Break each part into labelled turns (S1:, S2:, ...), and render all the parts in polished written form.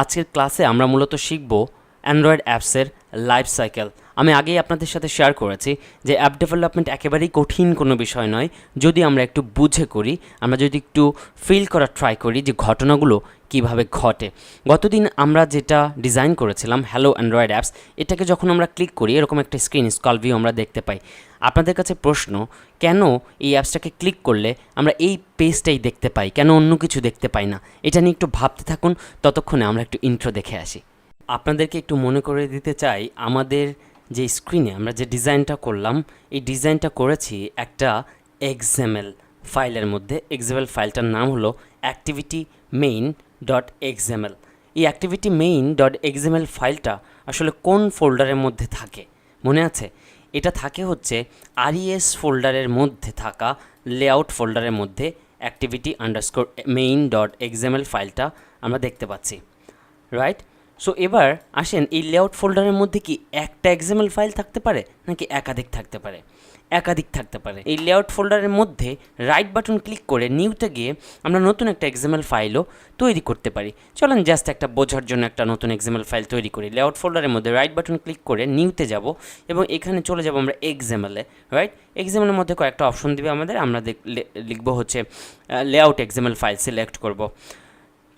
S1: আজকের ক্লাসে আমরা মূলত শিখব অ্যান্ড্রয়েড অ্যাপসের লাইফ সাইকেল। আমি আগেই আপনাদের সাথে শেয়ার করেছি যে অ্যাপ ডেভেলপমেন্ট একেবারেই কঠিন কোনো বিষয় নয়, যদি আমরা একটু বুঝে করি, আমরা যদি একটু ফিল করার ট্রাই করি যে ঘটনাগুলো কিভাবে ঘটে। গতদিন আমরা যেটা ডিজাইন করেছিলাম হ্যালো অ্যান্ড্রয়েড অ্যাপস, এটাকে যখন আমরা ক্লিক করি এরকম একটা স্ক্রিন স্ক্রল ভিউ আমরা দেখতে পাই। আপনাদের কাছে প্রশ্ন, কেন এই অ্যাপসটাকে ক্লিক করলে আমরা এই পেজটাই দেখতে পাই, কেন অন্য কিছু দেখতে পাই না? এটা নিয়ে একটু ভাবতে থাকুন, ততক্ষণে আমরা একটু ইন্ট্রো দেখে আসি। আপনাদেরকে একটু মনে করে দিতে চাই, আমাদের যে স্ক্রিনে আমরা যে ডিজাইনটা করলাম, এই ডিজাইনটা করেছি একটা এক্সএমএল ফাইলের মধ্যে। এক্সএমএল ফাইলটার নাম হলো অ্যাক্টিভিটি মেইন ডট এক্সএমএল। এই অ্যাক্টিভিটি মেইন ডট এক্সএমএল ফাইলটা আসলে কোন ফোল্ডারের মধ্যে থাকে মনে আছে? এটা থাকে হচ্ছে আরইএস ফোল্ডারের মধ্যে থাকা লেআউট ফোল্ডারের মধ্যে activity underscore main dot XML ফাইলটা আমরা দেখতে পাচ্ছি, রাইট? সো এবার আসেন, এই লেআউট ফোল্ডারের মধ্যে কি একটা এক্সএমএল ফাইল থাকতে পারে নাকি একাধিক থাকতে পারে? একাধিক থাকতে পারে। এই লেআউট ফোল্ডারের মধ্যে রাইট বাটন ক্লিক করে নিউতে গিয়ে আমরা নতুন একটা এক্সএমএল ফাইলও তৈরি করতে পারি। চলেন জাস্ট একটা বোঝার জন্য একটা নতুন এক্সএমএল ফাইল তৈরি করি। লেআউট ফোল্ডারের মধ্যে রাইট বাটন ক্লিক করে নিউতে যাব এবং এখানে চলে যাব আমরা এক্সএমএলে, রাইট? এক্সএমএলের মধ্যে কয়েকটা অপশন দিবে আমাদের, আমরা লিখব হচ্ছে লেআউট এক্সএমএল ফাইল সিলেক্ট করব।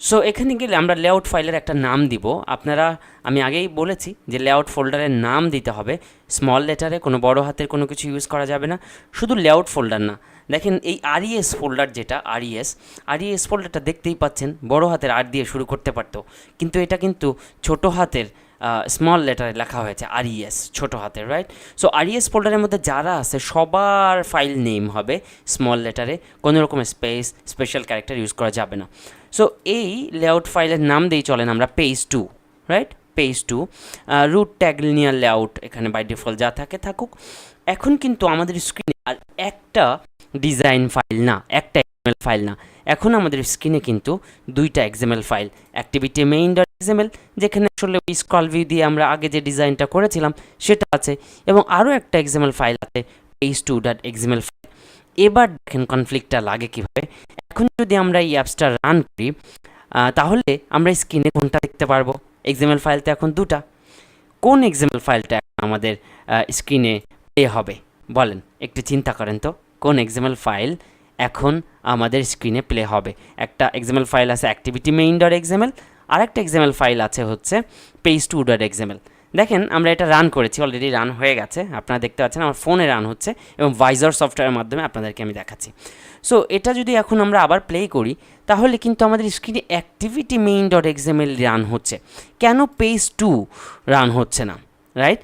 S1: সো এখানে গেলে আমরা লেআউট ফাইলের একটা নাম দিব। আপনারা, আমি আগেই বলেছি যে লেআউট ফোল্ডারের নাম দিতে হবে স্মল লেটারে, কোনো বড় হাতের কোনো কিছু ইউজ করা যাবে না। শুধু লেআউট ফোল্ডার না, দেখেন এই আরইএস ফোল্ডার, যেটা আরইএস ফোল্ডারটা দেখতেই পাচ্ছেন, বড় হাতের আর দিয়ে শুরু করতে পারতো, কিন্তু এটা কিন্তু ছোট হাতের স্মল লেটারে লেখা হয়েছে আরইএস, ছোটো হাতের, রাইট? সো আরইএস ফোল্ডারের মধ্যে যারা আছে সবার ফাইল নেম হবে স্মল লেটারে, কোনো রকম স্পেশাল ক্যারেক্টার ইউজ করা যাবে না। সো এই লেআউট ফাইলের নাম দিয়েই চলেন আমরা page 2, right? Page 2 root tag linear layout, এখানে বাই ডিফল্ট যা থাকে থাকুক। এখন কিন্তু আমাদের স্ক্রিনে আর একটা ডিজাইন ফাইল না, একটা এক্সএমএল ফাইল না, এখন আমাদের স্ক্রিনে কিন্তু দুইটা XML file, activity main dot XML, যেখানে আসলে ওই স্ক্রল ভিউ দিয়ে আমরা আগে যে ডিজাইনটা করেছিলাম সেটা আছে, এবং আরও একটা এক্সএমএল ফাইল আছে পেজ 2 ডট এক্সএমএল ফাইল। এবার দেখেন কনফ্লিক্টটা লাগে কীভাবে। এখন যদি আমরা এই অ্যাপসটা রান করি, তাহলে আমরা স্ক্রিনে কোনটা দেখতে পারবো? এক্সএমএল ফাইল তো এখন দুটা, কোন এক্সএমএল ফাইলটা আমাদের স্ক্রিনে প্লে হবে বলেন? একটু চিন্তা করেন তো, কোন এক্সএমএল ফাইল এখন আমাদের স্ক্রিনে প্লে হবে? একটা এক্সএমএল ফাইল আছে অ্যাক্টিভিটি মেইন ডট এক্সএমএল, আর একটা এক্সএমএল ফাইল আছে হচ্ছে পেজ 2 ডট এক্সএমএল। দেখেন আমরা এটা রান করেছি, অলরেডি রান হয়ে গেছে, আপনারা দেখতে পাচ্ছেন আমার ফোনে রান হচ্ছে এবং ভাইজার সফটওয়্যারের মাধ্যমে আপনাদেরকে আমি দেখাচ্ছি। সো এটা যদি এখন আমরা আবার প্লে করি, তাহলে কিন্তু আমাদের স্ক্রিনে activity main dot XML run হচ্ছে, কেন পেজ 2 রান হচ্ছে না, রাইট?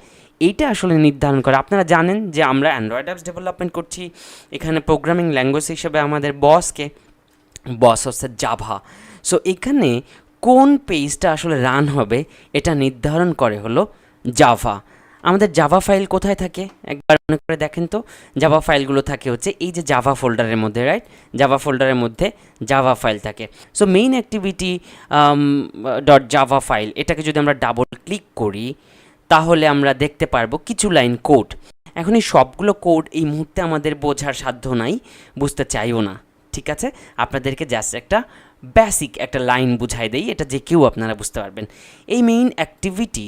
S1: এইটা আসলে নির্ধারণ করে, আপনারা জানেন যে আমরা অ্যান্ড্রয়েড অ্যাপস ডেভেলপমেন্ট করছি, এখানে প্রোগ্রামিং ল্যাঙ্গুয়েজ হিসেবে আমাদের বস হচ্ছে জাভা। সো এখানে কোন পেজটা আসলে রান হবে এটা নির্ধারণ করে হলো জাভা। আমাদের জাভা ফাইল কোথায় থাকে একবার মনে করে দেখেন তো? জাভা ফাইলগুলো থাকে হচ্ছে এই যে জাভা ফোল্ডারের মধ্যে, রাইট? জাভা ফোল্ডারের মধ্যে জাভা ফাইল থাকে। So main activity dot Java file, এটাকে যদি আমরা ডাবল ক্লিক করি তাহলে আমরা দেখতে পারবো কিছু লাইন কোড। এখন এই সবগুলো কোড এই মুহূর্তে আমাদের বোঝার সাধ্য নাই, বুঝতে চাইও না, ঠিক আছে? আপনাদেরকে জাস্ট একটা বেসিক একটা লাইন বুঝাই দেই, এটা যে কেউ আপনারা বুঝতে পারবেন। এই মেইন অ্যাক্টিভিটি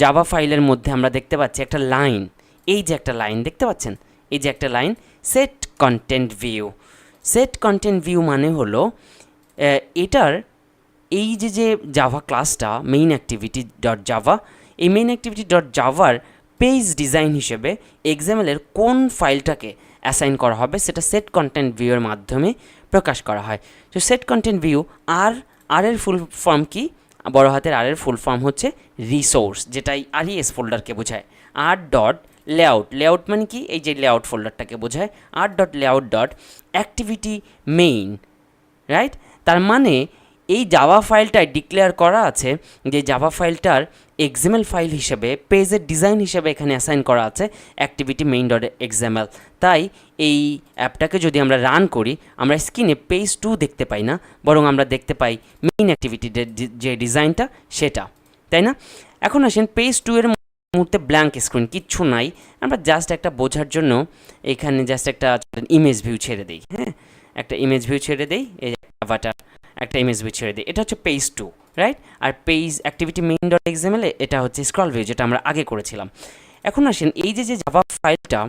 S1: জাভা ফাইলের মধ্যে আমরা দেখতে পাচ্ছি একটা লাইন, এই যে একটা লাইন দেখতে পাচ্ছেন, এই যে একটা line set content view. Set content view মানে হলো এটার এই যে জাভা ক্লাসটা মেইন অ্যাক্টিভিটি ডট জাভা, এই মেইন অ্যাক্টিভিটি ডট জাভার পেজ ডিজাইন হিসেবে এক্সএমএলের কোন ফাইলটাকে অ্যাসাইন করা হবে সেটা সেট কন্টেন্ট ভিউয়ের মাধ্যমে প্রকাশ করা হয়। তো সেট কন্টেন্ট ভিউ আর এর ফুল ফর্ম কি? বড় হাতের আর এর ফুল ফর্ম হচ্ছে রিসোর্স, যেটা আরইএস ফোল্ডারকে বোঝায়। আর ডট লেআউট মানে কি? এই যে লেআউট ফোল্ডারটাকে বোঝায়। আর dot layout dot activity main, right? তার মানে এই জাভা ফাইলটায় ডিক্লেয়ার করা আছে যে জাভা ফাইলটার এক্সএমএল ফাইল হিসেবে পেজের ডিজাইন হিসেবে এখানে অ্যাসাইন করা আছে অ্যাক্টিভিটি মেইন ডট এক্সএমএল। তাই এই অ্যাপটাকে যদি আমরা রান করি, আমরা স্ক্রিনে পেজ 2 দেখতে পাই না, বরং আমরা দেখতে পাই মেইন অ্যাক্টিভিটির যে ডিজাইনটা সেটা, তাই না? এখন আসেন পেজ 2 এর মুহূর্তে ব্ল্যাঙ্ক স্ক্রিন, কিচ্ছু নাই। আমরা জাস্ট একটা বোঝার জন্য এখানে জাস্ট একটা ইমেজ ভিউ ছেড়ে দিই, হ্যাঁ, একটা ইমেজ ভিউ ছেড়ে দিই, এই জাভাটা একটা ইমেজ ভিউ ছেড়ে দিই। এটা হচ্ছে পেজ 2, রাইট। আর page activity main dot XML এটা হচ্ছে স্ক্রল ভিউ, যেটা আমরা আগে করেছিলাম। এখন আসেন এই যে জাভা ফাইলটা,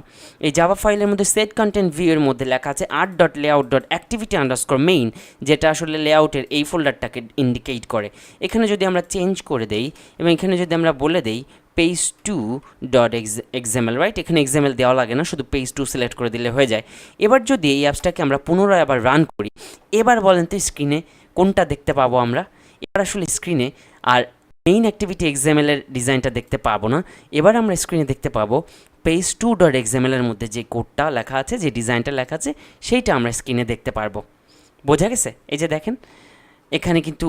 S1: এই জাভা ফাইলের মধ্যে সেট কন্টেন্ট ভিউ এর মধ্যে লেখা আছে art.layout.activity_main, যেটা আসলে লেআউটের এই ফোল্ডারটাকে ইন্ডিকেট করে। এখানে যদি আমরা চেঞ্জ করে দেই এবং এখানে যদি আমরা বলে দেই page2.xml, রাইট, এখানে এক্সএমএল দেওয়া লাগে না, শুধু page2 সিলেক্ট করে দিলে হয়ে যায়। এবার যদি এই অ্যাপসটাকে আমরা পুনরায় আবার রান করি, এবার বলেন তো স্ক্রিনে কোনটা দেখতে পাবো আমরা? এবার আসলে স্ক্রিনে আর মেইন অ্যাক্টিভিটি এক্সএমএল এর ডিজাইনটা দেখতে পাবো না, এবার আমরা স্ক্রিনে দেখতে পাবো page2.xml এর মধ্যে যে কোডটা লেখা আছে, যে ডিজাইনটা লেখা আছে, সেইটা আমরা স্ক্রিনে দেখতে পারবো। বোঝা গেছে? এই যে দেখেন এখানে কিন্তু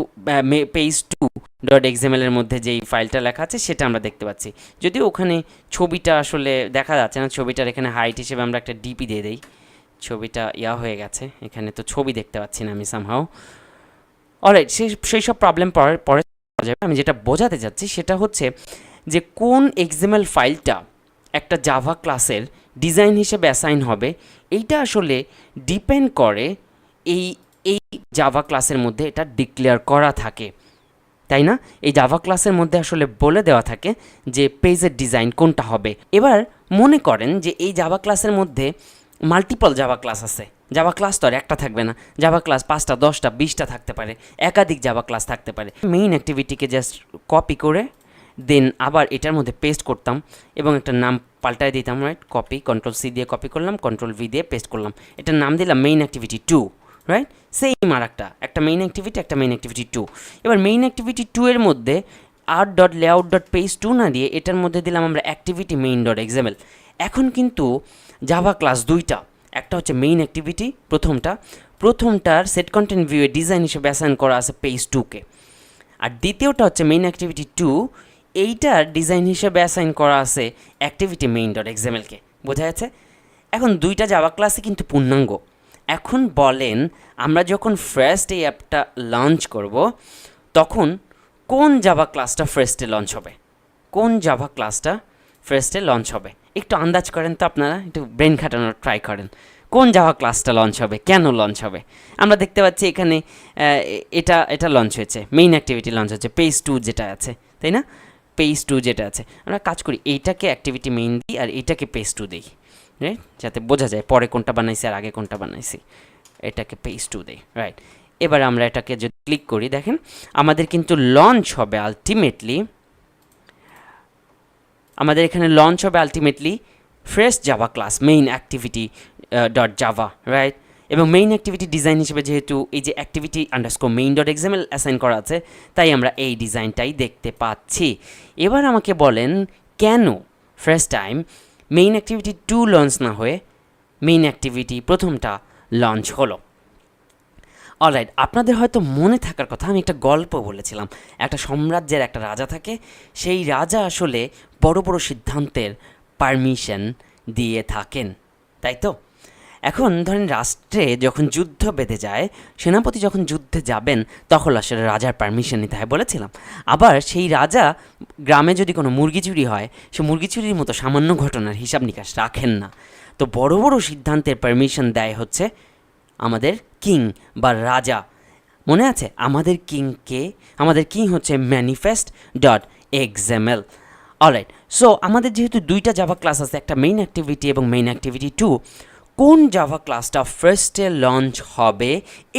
S1: page2.xml এর মধ্যে যেই ফাইলটা লেখা আছে সেটা আমরা দেখতে পাচ্ছি, যদিও ওখানে ছবিটা আসলে দেখা যাচ্ছে না। ছবিটার এখানে হাইট হিসেবে আমরা একটা ডিপি দিয়ে দিই, ছবিটা হয়ে গেছে, এখানে তো ছবি দেখতে পাচ্ছি না আমি সামহাও। অলরাইট, সেই সব প্রবলেম পরে যাবে। আমি যেটা বোঝাতে চাচ্ছি সেটা হচ্ছে যে কোন এক্সএমএল ফাইলটা একটা জাভা ক্লাসের ডিজাইন হিসেবে অ্যাসাইন হবে, এইটা আসলে ডিপেন্ড করে এই এই জাভা ক্লাসের মধ্যে এটা ডিক্লেয়ার করা থাকে, তাই না? এই জাভা ক্লাসের মধ্যে আসলে বলে দেওয়া থাকে যে পেজের ডিজাইন কোনটা হবে। এবার মনে করেন যে এই জাভা ক্লাসের মধ্যে মাল্টিপল জাভা ক্লাস আছে। জাভা ক্লাস তো আর একটা থাকবে না, জাভা ক্লাস 5টা 10টা 20টা থাকতে পারে, একাধিক জাভা ক্লাস থাকতে পারে। মেইন অ্যাক্টিভিটিকে জাস্ট কপি করে দেন আবার এটার মধ্যে পেস্ট করতাম এবং একটা নাম পাল্টায় দিতাম, রাইট? কপি, কন্ট্রোল সি দিয়ে কপি করলাম, কন্ট্রোল ভি দিয়ে পেস্ট করলাম, এটার নাম দিলাম মেইন অ্যাক্টিভিটি 2, রাইট? সেম আর একটা মেইন অ্যাক্টিভিটি, একটা মেইন অ্যাক্টিভিটি 2। এবার মেইন অ্যাক্টিভিটি 2 এর মধ্যে art.layout.page2 না দিয়ে এটার মধ্যে দিলাম আমরা অ্যাক্টিভিটি মেইন ডট এক্সএমএল। এখন কিন্তু জাভা ক্লাস দুইটা, একটা হচ্ছে মেইন অ্যাক্টিভিটি প্রথমটার সেট কন্টেন্ট ভিউয়ে ডিজাইন হিসেবে অ্যাসাইন করা আছে page2কে, আর দ্বিতীয়টা হচ্ছে মেইন অ্যাক্টিভিটি 2, এইটার ডিজাইন হিসেবে অ্যাসাইন করা আছে অ্যাক্টিভিটি মেইন ডট এক্সএমএলকে। বোঝা যাচ্ছে? এখন দুইটা জাভা ক্লাসই কিন্তু পূর্ণাঙ্গ। এখন বলেন আমরা যখন ফার্স্ট এই অ্যাপটা লঞ্চ করব, তখন কোন জাভা ক্লাসটা ফার্স্টে লঞ্চ হবে? কোন জাভা ক্লাসটা ফার্স্টে লঞ্চ হবে? একটু আন্দাজ করেন তো আপনারা, একটু ব্রেন খাটানোর ট্রাই করেন। কোন জাভা ক্লাসটা লঞ্চ হবে, কেন লঞ্চ হবে? আমরা দেখতে পাচ্ছি এখানে এটা লঞ্চ হয়েছে, মেইন অ্যাক্টিভিটি লঞ্চ হচ্ছে page2 যেটা আছে, তাই না? page2 যেটা আছে, আমরা কাজ করি এইটাকে অ্যাক্টিভিটি মেইন দিই আর এইটাকে page2 দিই, রাইট? যাতে বোঝা যায় পরে কোনটা বানাইছি আর আগে কোনটা বানাইছি। এটাকে page2 দিই, রাইট? এবার আমরা এটাকে যদি ক্লিক করি, দেখেন আমাদের কিন্তু লঞ্চ হবে আলটিমেটলি, আমাদের এখানে লঞ্চ হবে ultimately fresh Java class main activity dot Java, right? এবং মেইন অ্যাক্টিভিটি ডিজাইন হিসেবে যেহেতু এই যে activity underscore main dot XML assign করা আছে, তাই আমরা এই ডিজাইনটাই দেখতে পাচ্ছি। এবার আমাকে বলেন কেন first time main activity 2 launch না হয়ে মেইন অ্যাক্টিভিটি প্রথমটা লঞ্চ হলো? অলরাইট, আপনাদের হয়তো মনে থাকার কথা, আমি একটা গল্প বলেছিলাম। একটা সাম্রাজ্যের একটা রাজা থাকে, সেই রাজা আসলে বড় বড় সিদ্ধান্তের পারমিশন দিয়ে থাকেন, তাই তো? এখন ধরেন রাষ্ট্রে যখন যুদ্ধ বেঁধে যায়, সেনাপতি যখন যুদ্ধে যাবেন তখন আসলে রাজার পারমিশন নিতে হয় বলেছিলাম। আবার সেই রাজা গ্রামে যদি কোনো মুরগি চুরি হয়, সে মুরগি চুরির মতো সামান্য ঘটনার হিসাব নিকাশ রাখেন না। তো বড় বড় সিদ্ধান্তের পারমিশন দেয় হচ্ছে আমাদের কিং বা রাজা। মনে আছে আমাদের কিংকে? আমাদের কিং হচ্ছে manifest dot XML. Alright, so আমাদের যেহেতু দুইটা জাভা ক্লাস আছে, একটা মেইন অ্যাক্টিভিটি এবং মেইন অ্যাক্টিভিটি 2, কোন জাভা ক্লাসটা ফার্স্টে লঞ্চ হবে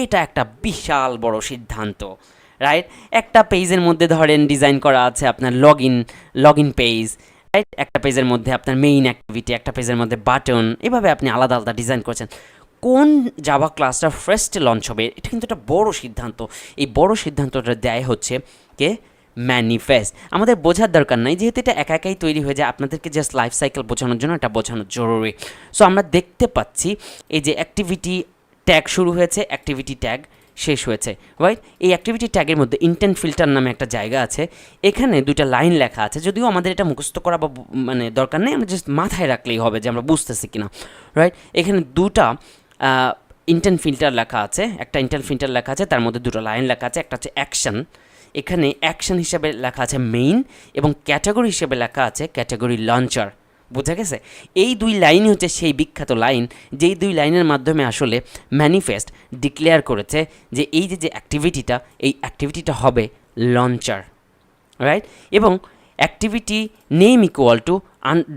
S1: এটা একটা বিশাল বড় সিদ্ধান্ত, রাইট? একটা পেজের মধ্যে ধরেন ডিজাইন করা আছে আপনার লগ ইন পেজ, রাইট? একটা পেজের মধ্যে আপনার মেইন অ্যাক্টিভিটি, একটা পেজের মধ্যে বাটন, এভাবে আপনি আলাদা আলাদা ডিজাইন করছেন। কোন জাভা ক্লাসটা ফার্স্টে লঞ্চ হবে এটা কিন্তু একটা বড় সিদ্ধান্ত। এই বড় সিদ্ধান্তটা দেয় হচ্ছে কে? ম্যানিফেস্ট। আমাদের বোঝার দরকার নাই, যেহেতু এটা একা একাই তৈরি হয়ে যায়, আপনাদেরকে জাস্ট লাইফ সাইকেল বোঝানোর জন্য এটা বোঝানো জরুরি। সো আমরা দেখতে পাচ্ছি এই যে অ্যাক্টিভিটি ট্যাগ শুরু হয়েছে, অ্যাক্টিভিটি ট্যাগ শেষ হয়েছে, রাইট? এই অ্যাক্টিভিটি ট্যাগের মধ্যে ইন্টেন্ট ফিল্টার নামে একটা জায়গা আছে, এখানে দুইটা লাইন লেখা আছে, যদিও আমাদের এটা মুখস্থ করা বা মানে দরকার নেই, আমরা জাস্ট মাথায় রাখলেই হবে যে আমরা বুঝতেছি কিনা, রাইট? এখানে দুটা ইন্টেন্ট ফিল্টার লেখা আছে, একটা ইন্টেন্ট ফিল্টার লেখা আছে, তার মধ্যে দুটো লাইন লেখা আছে, একটা হচ্ছে অ্যাকশন, এখানে অ্যাকশন হিসেবে লেখা আছে মেইন, এবং ক্যাটাগরি হিসেবে লেখা আছে ক্যাটাগরি লঞ্চার। বোঝা গেছে? এই দুই লাইনই হচ্ছে সেই বিখ্যাত লাইন, যেই দুই লাইনের মাধ্যমে আসলে ম্যানিফেস্ট ডিক্লেয়ার করেছে যে এই যে অ্যাক্টিভিটিটা, এই অ্যাক্টিভিটিটা হবে লঞ্চার, রাইট? এবং activity name equal to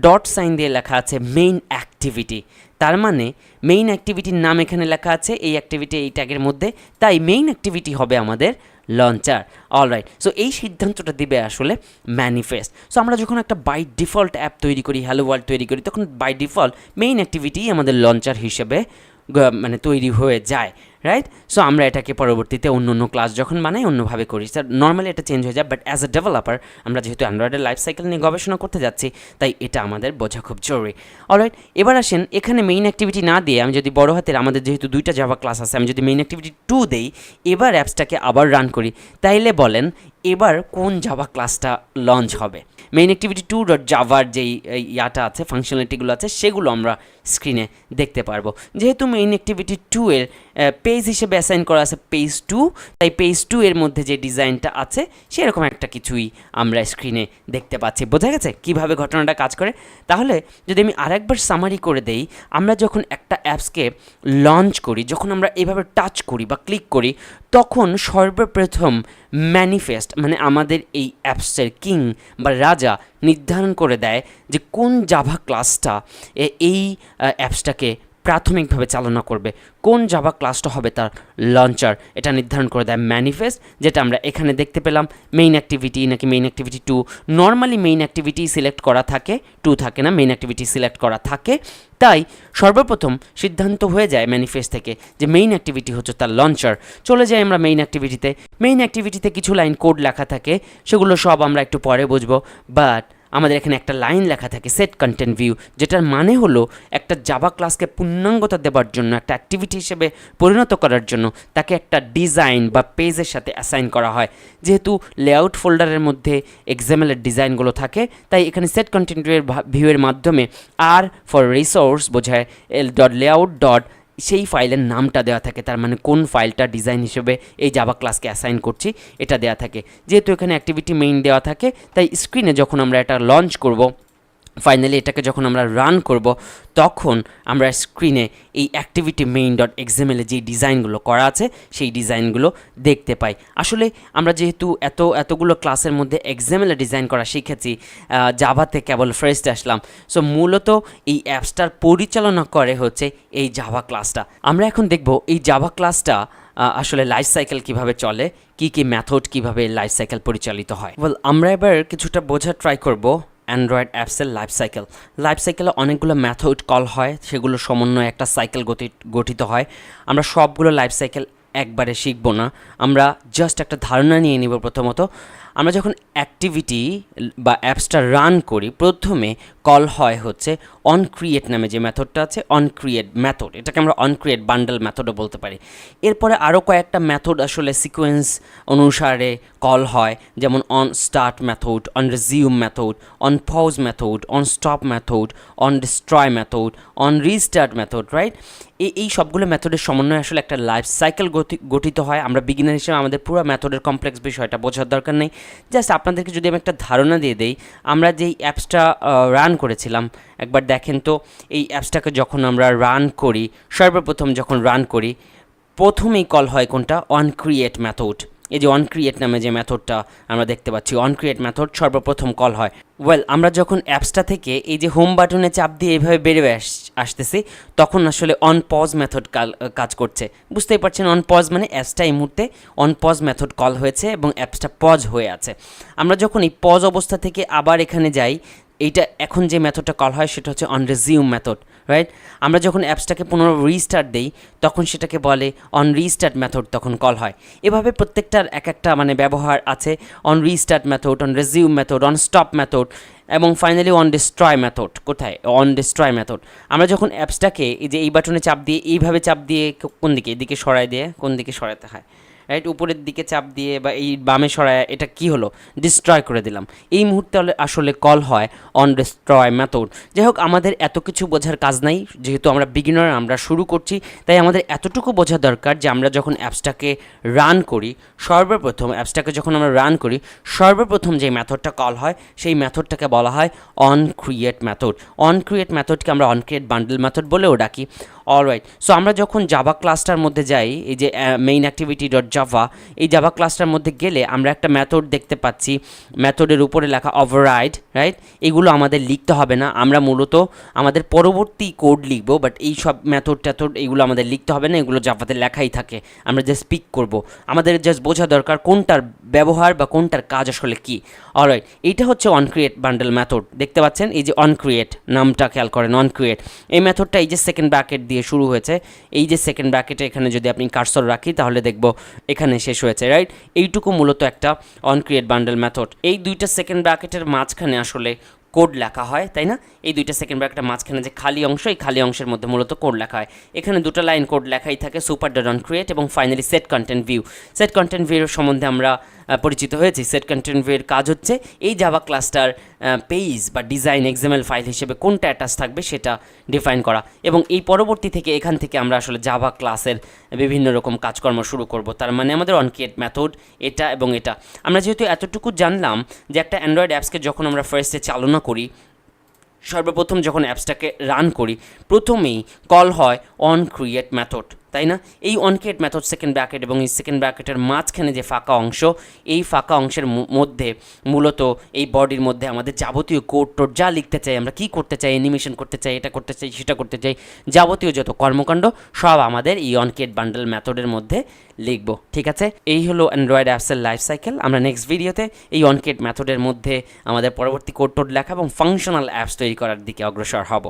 S1: dot sign দিয়ে লেখা আছে মেইন অ্যাক্টিভিটি, তার মানে মেইন অ্যাক্টিভিটির নাম এখানে লেখা আছে এই অ্যাক্টিভিটি এই ট্যাগের মধ্যে, তাই মেইন অ্যাক্টিভিটি হবে আমাদের লঞ্চার। অলরাইট, সো এই সিদ্ধান্তটা দিবে আসলে ম্যানিফেস্ট। সো আমরা যখন একটা বাই ডিফল্ট অ্যাপ তৈরি করি, হ্যালো ওয়ার্ল্ড তৈরি করি, তখন বাই ডিফল্ট মেইন অ্যাক্টিভিটি আমাদের লঞ্চার হিসেবে মানে তৈরি হয়ে যায়, রাইট? সো আমরা এটাকে পরবর্তীতে অন্য ক্লাস যখন বানাই অন্যভাবে করি, স্যার নর্মালি এটা চেঞ্জ হয়ে যায়, বাট অ্যাজ এ ডেভেলপার আমরা যেহেতু অ্যান্ড্রয়েডের লাইফ সাইকেল নিয়ে গবেষণা করতে যাচ্ছি, তাই এটা আমাদের বোঝা খুব জরুরি। অলরাইট, এবার আসেন এখানে মেইন অ্যাক্টিভিটি না দিয়ে আমি যদি বড় হাতের, আমাদের যেহেতু 2টা জাভা ক্লাস আছে, আমি যদি মেইন অ্যাক্টিভিটি 2 দেই, এবার অ্যাপসটাকে আবার রান করি, তাইলে বলেন এবার কোন জাভা ক্লাসটা লঞ্চ হবে? মেইন অ্যাক্টিভিটি 2.জাভার যেই ইয়াটা আছে, ফাংশনালিটিগুলো আছে, সেগুলো আমরা স্ক্রিনে দেখতে পারবো। যেহেতু মেইন অ্যাক্টিভিটি 2 এর পেজ হিসেবে অ্যাসাইন করা আছে পেজ 2, তাই পেজ 2 এর মধ্যে যে ডিজাইনটা আছে সেরকম একটা কিছুই আমরা স্ক্রিনে দেখতে পাচ্ছি। বোঝা গেছে কীভাবে ঘটনাটা কাজ করে? তাহলে যদি আমি আরেকবার সামারি করে দেই, আমরা যখন একটা অ্যাপসকে লঞ্চ করি, যখন আমরা এভাবে টাচ করি বা ক্লিক করি, তখন সর্বপ্রথম ম্যানিফেস্ট মানে আমাদের এই অ্যাপসের কিং বা রাজা নির্ধারণ করে দেয় যে কোন জাভা ক্লাসটা এই অ্যাপসটাকে প্রাথমিকভাবে চালনা করবে, কোন জাভা ক্লাসটা হবে তার লঞ্চার, এটা নির্ধারণ করে দেয় ম্যানিফেস্ট, যেটা আমরা এখানে দেখতে পেলাম। মেইন অ্যাক্টিভিটি নাকি main activity 2, normally main activity select করা থাকে, 2 থাকে না, মেইন অ্যাক্টিভিটি সিলেক্ট করা থাকে, তাই সর্বপ্রথম সিদ্ধান্ত হয়ে যায় ম্যানিফেস্ট থেকে যে মেইন অ্যাক্টিভিটি হচ্ছে তার লঞ্চার। চলে যাই আমরা মেইন অ্যাক্টিভিটিতে। মেইন অ্যাক্টিভিটিতে কিছু লাইন কোড লেখা থাকে, সেগুলো সব আমরা একটু পরে বুঝবো, বাট আমাদের এখানে একটা লাইন লেখা থাকে সেট কন্টেন্ট ভিউ, যেটার মানে হলো একটা জাভা ক্লাসকে পূর্ণাঙ্গতা দেওয়ার জন্য, একটা অ্যাক্টিভিটি হিসেবে পরিণত করার জন্য তাকে একটা ডিজাইন বা পেজের সাথে অ্যাসাইন করা হয়। যেহেতু লেআউট ফোল্ডারের মধ্যে এক্সামেলের ডিজাইনগুলো থাকে, তাই এখানে সেট কন্টেন্ট ভিউয়ের মাধ্যমে আর ফর রিসোর্স বোঝায় l.layout. সেই ফাইলের নামটা দেওয়া থাকে, তার মানে কোন ফাইলটা ডিজাইন হিসেবে এই জাভা ক্লাসকে অ্যাসাইন করছি এটা দেওয়া থাকে। যেহেতু এখানে অ্যাক্টিভিটি মেইন দেওয়া থাকে, তাই স্ক্রিনে যখন আমরা এটা লঞ্চ করব, ফাইনালি এটাকে যখন আমরা রান করব, তখন আমরা স্ক্রিনে এই অ্যাক্টিভিটি মেইন ডট এক্সএমএলে যেই ডিজাইনগুলো করা আছে সেই ডিজাইনগুলো দেখতে পাই। আসলে আমরা যেহেতু এতগুলো ক্লাসের মধ্যে এক্সএমএলে ডিজাইন করা শিখেছি, জাভাতে কেবল ফার্স্ট আসলাম, সো মূলত এই অ্যাপসটার পরিচালনা করে হচ্ছে এই জাভা ক্লাসটা। আমরা এখন দেখব এই জাভা ক্লাসটা আসলে লাইফ সাইকেল কীভাবে চলে, কী মেথড কীভাবে লাইফ সাইকেল পরিচালিত হয়। আমরা এবার কিছুটা বোঝার ট্রাই করব অ্যান্ড্রয়েড অ্যাপসের লাইফ সাইকেলে অনেকগুলো মেথড কল হয়, সেগুলো সমন্বয়ে একটা সাইকেল গঠিত হয়। আমরা সবগুলো লাইফ সাইকেল একবারে শিখব না, আমরা জাস্ট একটা ধারণা নিয়ে নিব। প্রথমত আমরা যখন অ্যাক্টিভিটি বা অ্যাপসটা রান করি, প্রথমে কল হয় হচ্ছে অন ক্রিয়েট নামে যে মেথডটা আছে, অন ক্রিয়েট মেথড, এটাকে আমরা অন ক্রিয়েট বান্ডেল মেথডও বলতে পারি। এরপরে আরও কয়েকটা মেথড আসলে সিকোয়েন্স অনুসারে কল হয়, যেমন on start method, on resume method, on pause method, on stop method, on destroy method, on restart method, right? এই সবগুলো মেথডের সমন্বয়ে আসলে একটা লাইফ সাইকেল গঠিত হয়। আমরা বিগিনার হিসেবে আমাদের পুরো মেথডের কমপ্লেক্স বিষয়টা বোঝার দরকার নেই, জাস্ট আপনাদেরকে যদি আমি একটা ধারণা দিয়ে দেই, আমরা যেই অ্যাপসটা রান করেছিলাম, একবার দেখেন তো এই অ্যাপসটাকে যখন আমরা রান করি, সর্বপ্রথম যখন রান করি, প্রথমেই কল হয় কোনটা? On create method. এই যে অন ক্রিয়েট নামে যে মেথডটা আমরা দেখতে পাচ্ছি, অন ক্রিয়েট মেথড সর্বপ্রথম কল হয়। আমরা যখন অ্যাপসটা থেকে এই যে হোম বাটনে চাপ দিয়ে এইভাবে বেরিয়ে আসতেছি, তখন আসলে অন পজ মেথড কাজ করছে। বুঝতেই পারছেন, অন পজ মানে অ্যাপসটা এই মুহূর্তে অন পজ মেথড কল হয়েছে এবং অ্যাপসটা পজ হয়ে আছে। আমরা যখন এই পজ অবস্থা থেকে আবার এখানে যাই, এইটা এখন যে মেথডটা কল হয় সেটা হচ্ছে অন রিজিউম মেথড, রাইট? আমরা যখন অ্যাপসটাকে পুনরায় রিস্টার্ট দিই, তখন সেটাকে বলে অন রিস্টার্ট মেথড, তখন কল হয়। এভাবে প্রত্যেকটার একটা মানে ব্যবহার আছে, on restart method, on resume method, on stop method, এবং ফাইনালি অন ডিস্ট্রয় মেথড। কোথায়? On destroy method. আমরা যখন অ্যাপসটাকে এই যে এই বাটনে চাপ দিয়ে, এইভাবে চাপ দিয়ে কোন দিকে, এদিকে সরাই দিয়ে, কোন দিকে সরাতে হয়, রাইট? উপরের দিকে চাপ দিয়ে বা এই বামে সরায়, এটা কি হলো? ডিস্ট্রয় করে দিলাম। এই মুহূর্তে আসলে কল হয় অন ডিস্ট্রয় মেথড। যাই হোক, আমাদের এত কিছু বোঝার কাজ নাই, যেহেতু আমরা বিগিনার, আমরা শুরু করছি, তাই আমাদের এতটুকু বোঝা দরকার যে আমরা যখন অ্যাপসটাকে রান করি, সর্বপ্রথম যে মেথডটা কল হয় সেই মেথডটাকে বলা হয় on create method. On create মেথডকে আমরা অন ক্রিয়েট বান্ডেল মেথড বলেও ডাকি। অলরাইট, সো আমরা যখন জাভা ক্লাসটার মধ্যে যাই, এই যে মেইন অ্যাক্টিভিটি ডট জাভা, এই জাভা ক্লাসটার মধ্যে গেলে আমরা একটা মেথড দেখতে পাচ্ছি, মেথডের উপরে লেখা ওভাররাইড, রাইট? এগুলো আমাদের লিখতে হবে না, আমরা মূলত আমাদের পরবর্তী কোড লিখবো, বাট এই সব মেথড ট্যাথড এগুলো আমাদের লিখতে হবে না, এগুলো জাভাতে লেখাই থাকে, আমরা জাস্ট স্পিক করব। আমাদের জাস্ট বোঝা দরকার কোনটার ব্যবহার বা কোনটার কাজ আসলে কী। অলরাইট, এইটা হচ্ছে অনক্রিয়েট বান্ডেল মেথড, দেখতে পাচ্ছেন এই যে অনক্রিয়েট নামটা খেয়াল করেন, অনক্রিয়েট এই মেথডটা এই যে সেকেন্ড ব্র্যাকেট দিয়ে শুরু হয়েছে, এই যে সেকেন্ড ব্র্যাকেটে এখানে যদি আপনি কার্সর রাখি তাহলে দেখব এখানে শেষ হয়েছে, রাইট? এইটুকু মূলত একটা অনক্রিয়েট বান্ডেল মেথড। এই দুইটা সেকেন্ড ব্র্যাকেটের মাঝখানে আসলে কোড লেখা হয়, তাই না? এই দুইটা সেকেন্ড ব্র্যাকেটের মাঝখানে যে খালি অংশ, এই খালি অংশের মধ্যে মূলত কোড লেখা হয়। এখানে দুটো লাইন কোড লেখাই থাকে, সুপার ডট অনক্রিয়েট এবং finally set content view. Set content ভিউর সম্বন্ধে আমরা পরিচিত হয়েছি। সেট কন্টেন্ট ভিউর কাজ হচ্ছে এই জাভা ক্লাসটার পেজ বা ডিজাইন এক্সএমএল ফাইল হিসেবে কোনটা অ্যাটাচ থাকবে সেটা ডিফাইন করা, এবং এই পরবর্তী থেকে এখান থেকে আমরা আসলে জাভা ক্লাসের বিভিন্ন রকম কাজকর্ম শুরু করব। তার মানে আমাদের অনক্রিয়েট মেথড এটা এবং এটা। আমরা যেহেতু এতটুকু জানলাম যে একটা অ্যান্ড্রয়েড অ্যাপসকে যখন আমরা ফার্স্টে চালনা করি, সর্বপ্রথম যখন অ্যাপসটাকে রান করি, প্রথমেই কল হয় অনক্রিয়েট মেথড, তাই না? এই অনক্রিয়েট মেথড সেকেন্ড ব্র্যাকেট এবং এই সেকেন্ড ব্র্যাকেটের মাঝখানে যে ফাঁকা অংশ, এই ফাঁকা অংশের মধ্যে মূলত এই বডির মধ্যে আমাদের যাবতীয় কোড টোড যা লিখতে চাই, আমরা কী করতে চাই, অ্যানিমেশন করতে চাই, এটা করতে চাই, সেটা করতে চাই, যাবতীয় যত কর্মকাণ্ড সব আমাদের এই অনক্রিয়েট বান্ডেল মেথডের মধ্যে লিখব। ঠিক আছে, এই হলো অ্যান্ড্রয়েড অ্যাপসের লাইফ সাইকেল। আমরা নেক্সট ভিডিওতে এই অনক্রিয়েট মেথডের মধ্যে আমাদের পরবর্তী কোড টোড লেখা এবং ফাংশনাল অ্যাপস তৈরি করার দিকে অগ্রসর হব।